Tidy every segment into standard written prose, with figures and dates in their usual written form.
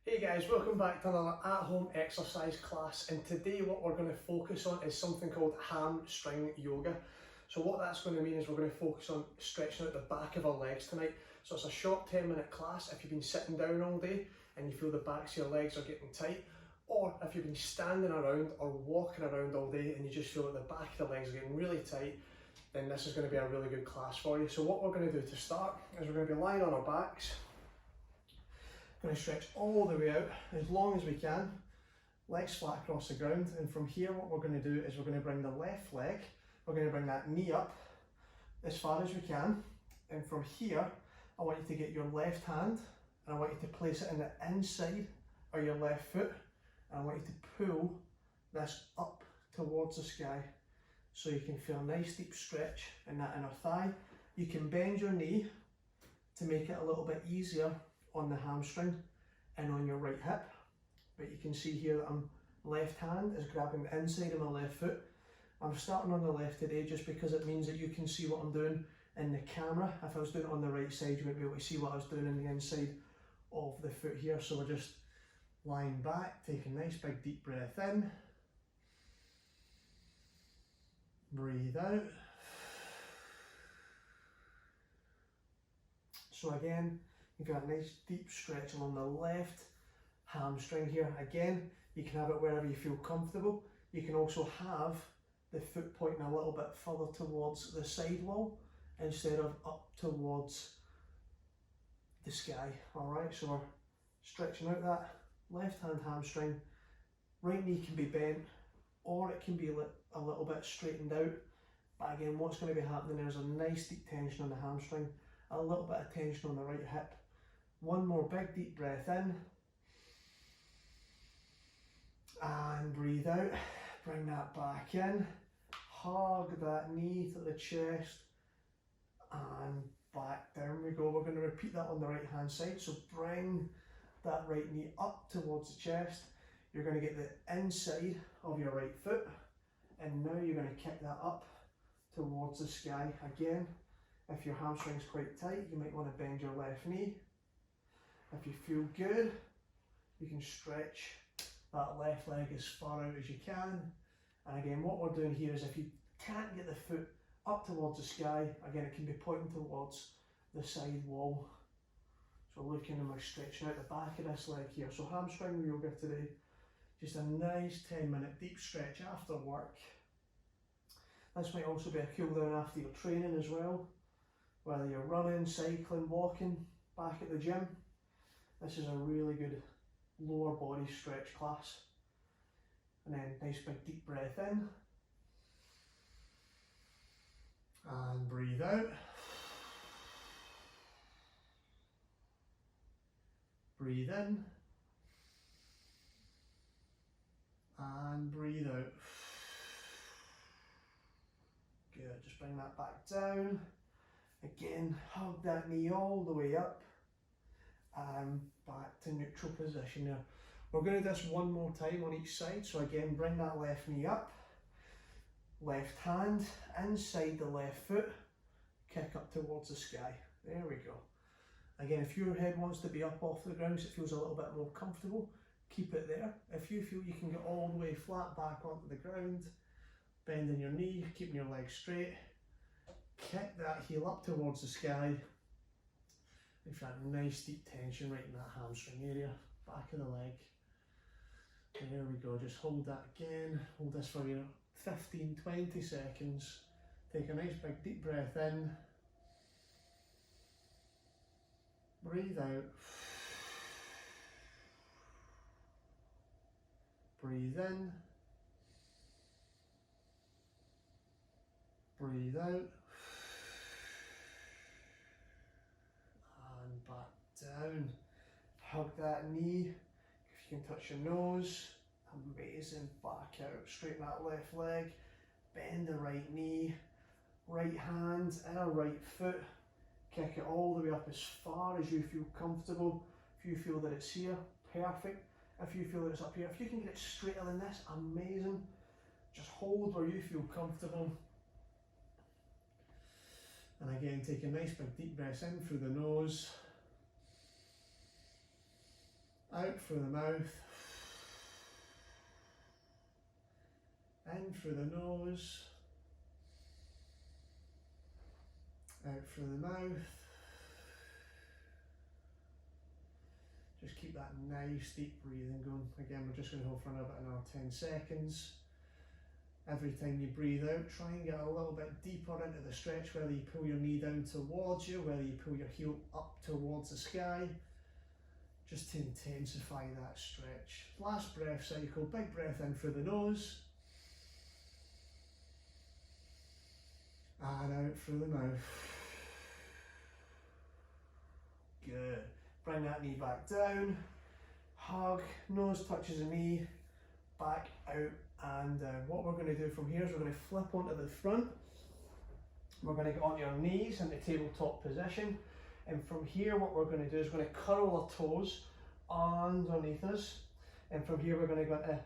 Hey guys, welcome back to another at-home exercise class, and today what we're going to focus on is something called hamstring yoga. So what that's going to mean is we're going to focus on stretching out the back of our legs tonight. So it's a short 10-minute class if you've been sitting down all day and you feel the backs of your legs are getting tight, or if you've been standing around or walking around all day and you just feel that the back of the legs are getting really tight, then this is going to be a really good class for you. So what we're going to do to start is we're going to be lying on our backs. Going to stretch all the way out as long as we can, legs flat across the ground, and from here what we're going to do is we're going to bring the left leg, we're going to bring that knee up as far as we can, and from here I want you to get your left hand and I want you to place it in the inside of your left foot, and I want you to pull this up towards the sky so you can feel a nice deep stretch in that inner thigh. You can bend your knee to make it a little bit easier on the hamstring and on your right hip, but you can see here that I'm left hand is grabbing the inside of my left foot. I'm starting on the left today just because it means that you can see what I'm doing in the camera. If I was doing it on the right side, you might be able to see what I was doing in the inside of the foot here. So we're just lying back, taking a nice big deep breath in, breathe out. So again, you've got a nice deep stretch along the left hamstring here. Again, you can have it wherever you feel comfortable. You can also have the foot pointing a little bit further towards the side wall instead of up towards the sky. Alright, so we're stretching out that left hand hamstring. Right knee can be bent or it can be a little bit straightened out. But again, what's going to be happening there is a nice deep tension on the hamstring, a little bit of tension on the right hip. One more big deep breath in and breathe out. Bring that back in, hug that knee to the chest and back down we go. We're going to repeat that on the right hand side, so bring that right knee up towards the chest. You're going to get the inside of your right foot and now you're going to kick that up towards the sky. Again, if your hamstring's quite tight, you might want to bend your left knee. If you feel good, you can stretch that left leg as far out as you can. And again, what we're doing here is if you can't get the foot up towards the sky, again, it can be pointing towards the side wall. So looking and we're stretching out the back of this leg here. So hamstring yoga today, just a nice 10-minute deep stretch after work. This might also be a cool down after your training as well, whether you're running, cycling, walking, back at the gym. This is a really good lower body stretch class. And then nice big deep breath in. And breathe out. Breathe in. And breathe out. Good, just bring that back down. Again, hug that knee all the way up. And back to neutral position now. We're going to do this one more time on each side. So again, bring that left knee up, left hand inside the left foot, kick up towards the sky. There we go. Again, if your head wants to be up off the ground so it feels a little bit more comfortable, keep it there. If you feel you can get all the way flat back onto the ground, bending your knee, keeping your legs straight, kick that heel up towards the sky. You've got nice deep tension right in that hamstring area, back of the leg. There we go, just hold that again. Hold this for your 15-20 seconds. Take a nice big deep breath in. Breathe out. Breathe in. Breathe out. Back down, hug that knee. If you can touch your nose, amazing. Back out, straighten that left leg, bend the right knee, right hand, inner right foot, kick it all the way up as far as you feel comfortable. If you feel that it's here, perfect. If you feel that it's up here, if you can get it straighter than this, amazing. Just hold where you feel comfortable. And again, take a nice big deep breath in through the nose Out through the mouth, in through the nose, out through the mouth. Just keep that nice deep breathing going. Again, we're just going to hold for about another 10 seconds. Every time you breathe out, try and get a little bit deeper into the stretch, whether you pull your knee down towards you, whether you pull your heel up towards the sky, just to intensify that stretch. Last breath cycle, big breath in through the nose, and out through the mouth. Good. Bring that knee back down, hug, nose touches the knee, back out and down. What we're going to do from here is we're going to flip onto the front. We're going to get onto our knees into tabletop position, and from here what we're going to do is we're going to curl our toes underneath us, and from here we're going to go into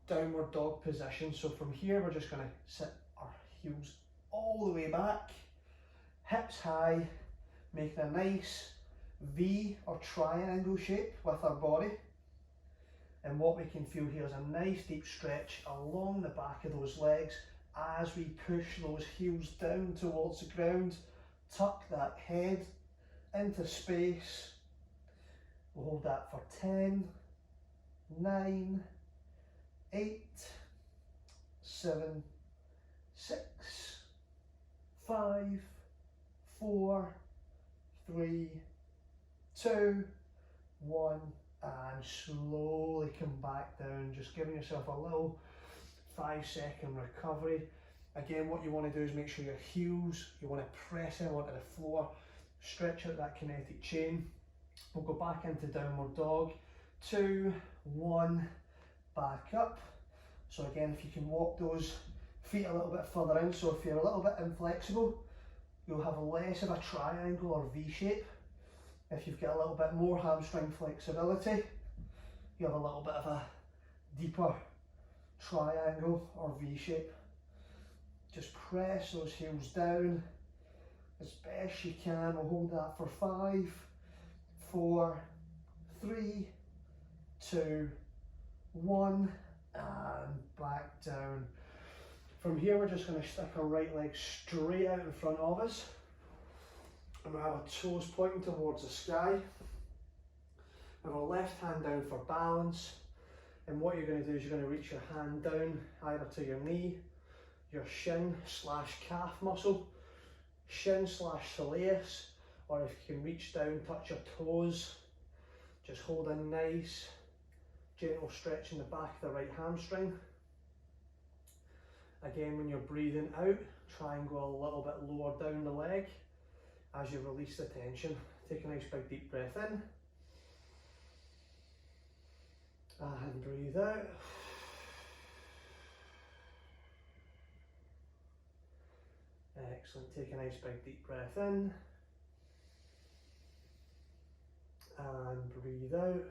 downward dog position. So from here we're just going to sit our heels all the way back, hips high, making a nice V or triangle shape with our body. And what we can feel here is a nice deep stretch along the back of those legs as we push those heels down towards the ground. Tuck that head into space. We'll hold that for 10, 9, 8, 7, 6, 5, 4, 3, 2, 1, and slowly come back down, just giving yourself a little 5-second recovery. Again, what you want to do is make sure your heels, you want to press in onto the floor, stretch out that kinetic chain. We'll go back into downward dog, 2, 1, back up. So again, if you can walk those feet a little bit further in, so if you're a little bit inflexible, you'll have less of a triangle or V shape. If you've got a little bit more hamstring flexibility, you have a little bit of a deeper triangle or V shape. Just press those heels down as best you can. We'll hold that for 5, 4, 3, 2, 1, and back down. From here we're just going to stick our right leg straight out in front of us, and we'll have our toes pointing towards the sky. Have our left hand down for balance, and what you're going to do is you're going to reach your hand down either to your knee, your shin slash calf muscle, shin slash soleus, or if you can reach down, touch your toes. Just hold a nice gentle stretch in the back of the right hamstring. Again, when you're breathing out, try and go a little bit lower down the leg as you release the tension. Take a nice big deep breath in and breathe out. Excellent. Take a nice big deep breath in and breathe out.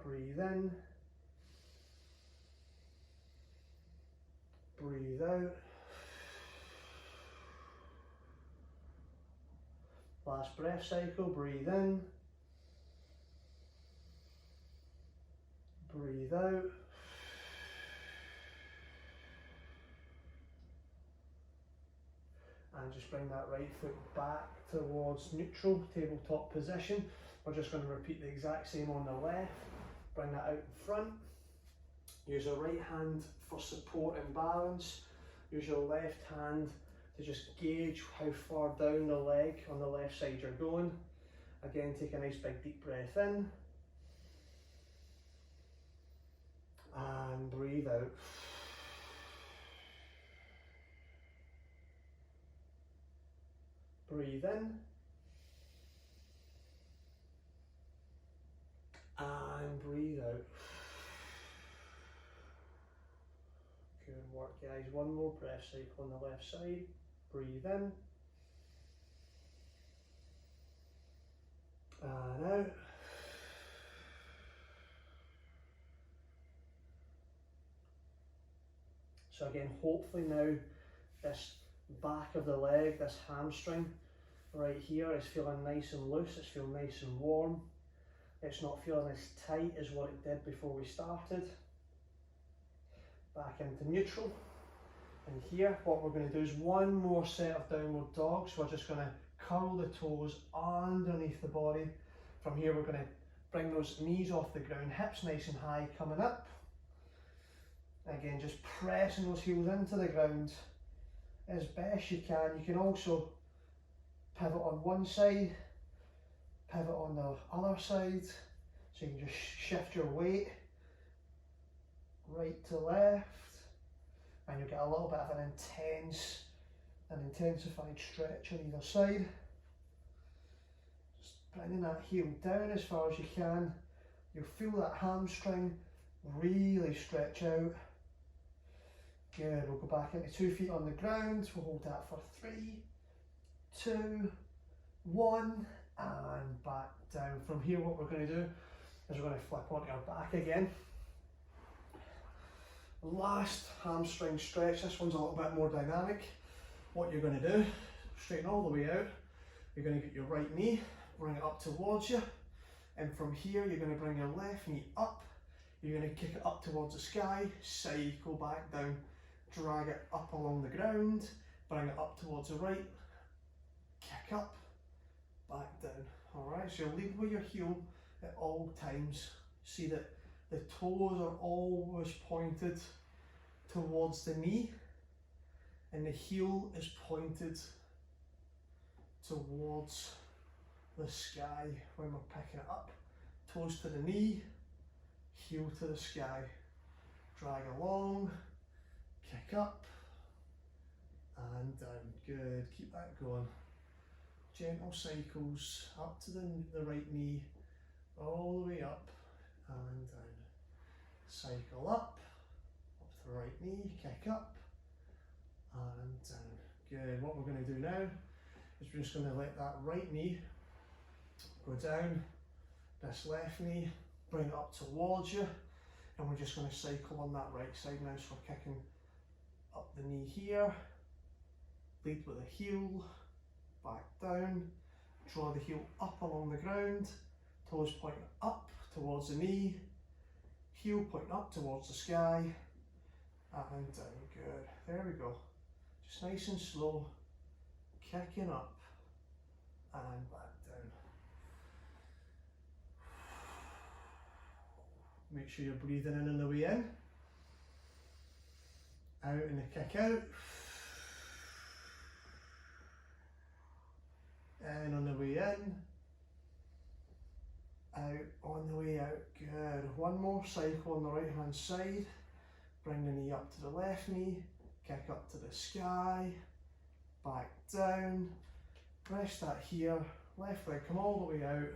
Breathe in, breathe out. Last breath cycle, breathe in, breathe out. And just bring that right foot back towards neutral, tabletop position. We're just going to repeat the exact same on the left. Bring that out in front. Use your right hand for support and balance. Use your left hand to just gauge how far down the leg on the left side you're going. Again, take a nice big deep breath in and breathe out. Breathe in and breathe out. Good work, guys. One more breath cycle on the left side. Breathe in and out. So again, hopefully now this back of the leg, this hamstring right here is feeling nice and loose, it's feeling nice and warm. It's not feeling as tight as what it did before we started. Back into neutral. And here, what we're going to do is one more set of downward dog. So we're just going to curl the toes underneath the body. From here, we're going to bring those knees off the ground, hips nice and high, coming up. Again, just pressing those heels into the ground as best you can. You can also pivot on one side, pivot on the other side, so you can just shift your weight right to left, and you'll get a little bit of an intensified stretch on either side. Just bringing that heel down as far as you can. You'll feel that hamstring really stretch out. Good, we'll go back into 2 feet on the ground. We'll hold that for 3, 2, 1, and back down. From here, what we're going to do is we're going to flip onto our back again. Last hamstring stretch. This one's a little bit more dynamic. What you're going to do, straighten all the way out. You're going to get your right knee, bring it up towards you, and from here you're going to bring your left knee up. You're going to kick it up towards the sky, cycle back down, drag it up along the ground, bring it up towards the right, kick up, back down. Alright, so lead with your heel at all times. See that the toes are always pointed towards the knee, and the heel is pointed towards the sky when we're picking it up. Toes to the knee, heel to the sky. Drag along, kick up, and down. Good, keep that going. Gentle cycles up to the right knee, all the way up and down. Cycle up to the right knee, kick up and down. Good, what we're going to do now is we're just going to let that right knee go down, this left knee, bring it up towards you, and we're just going to cycle on that right side now. So we're kicking up the knee here, lead with the heel, back down, draw the heel up along the ground, toes pointing up towards the knee, heel pointing up towards the sky, and down. Good, there we go. Just nice and slow, kicking up and back down. Make sure you're breathing in on the way in, out in the kick out, in on the way in, out on the way out. Good. One more cycle on the right hand side. Bring the knee up to the left knee, kick up to the sky, back down, rest that here, left leg come all the way out,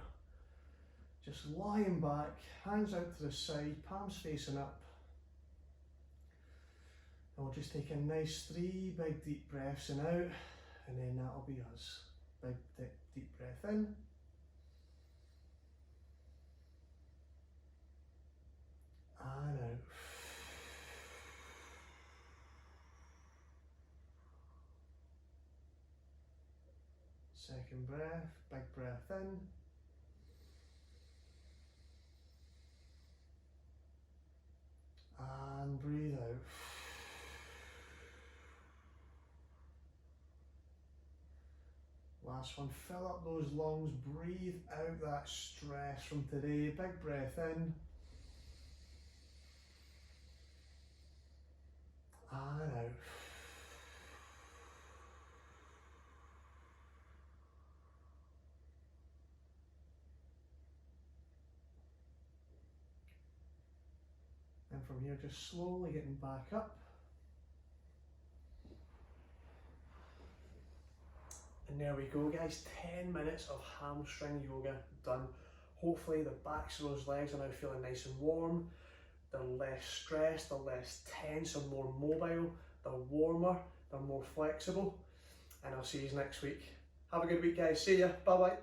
just lying back, hands out to the side, palms facing up. And we'll just take a nice 3 big deep breaths in out, and then that'll be us. Big deep breath in. And out. Second breath, big breath in. And breathe out. Last one, fill up those lungs, breathe out that stress from today. Big breath in. And out. And from here, just slowly getting back up. And there we go, guys, 10 minutes of hamstring yoga done. Hopefully the backs of those legs are now feeling nice and warm. They're less stressed, they're less tense, they're more mobile, they're warmer, they're more flexible. And I'll see you next week. Have a good week, guys. See ya. Bye bye.